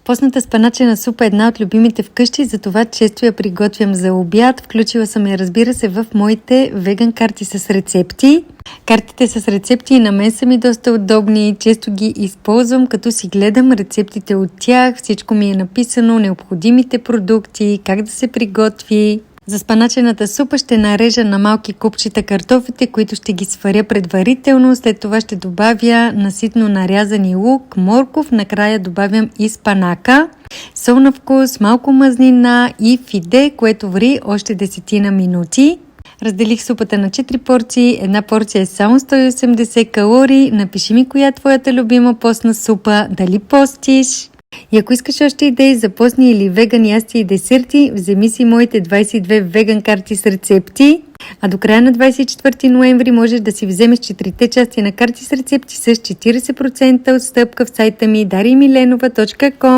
Постната спаначена супа е една от любимите вкъщи, затова често я приготвям за обяд. Включила съм я, разбира се, в моите веган карти с рецепти. Картите с рецепти на мен са ми доста удобни, често ги използвам, като си гледам рецептите от тях. Всичко ми е написано, необходимите продукти, как да се приготви. За спаначената супа ще нарежа на малки купчета картофите, които ще ги сваря предварително. След това ще добавя наситно нарязани лук, морков, накрая добавям и спанака, сол на вкус, малко мазнина и фиде, което вари още 10 минути. Разделих супата на 4 порции. Една порция е само 180 калории. Напиши ми коя е твоята любима постна супа, дали постиш. И ако искаш още идеи за постни или веган ястия и десерти, вземи си моите 22 веган карти с рецепти. А до края на 24 ноември можеш да си вземеш 4 части на карти с рецепти с 40% отстъпка в сайта ми darimиленова.com.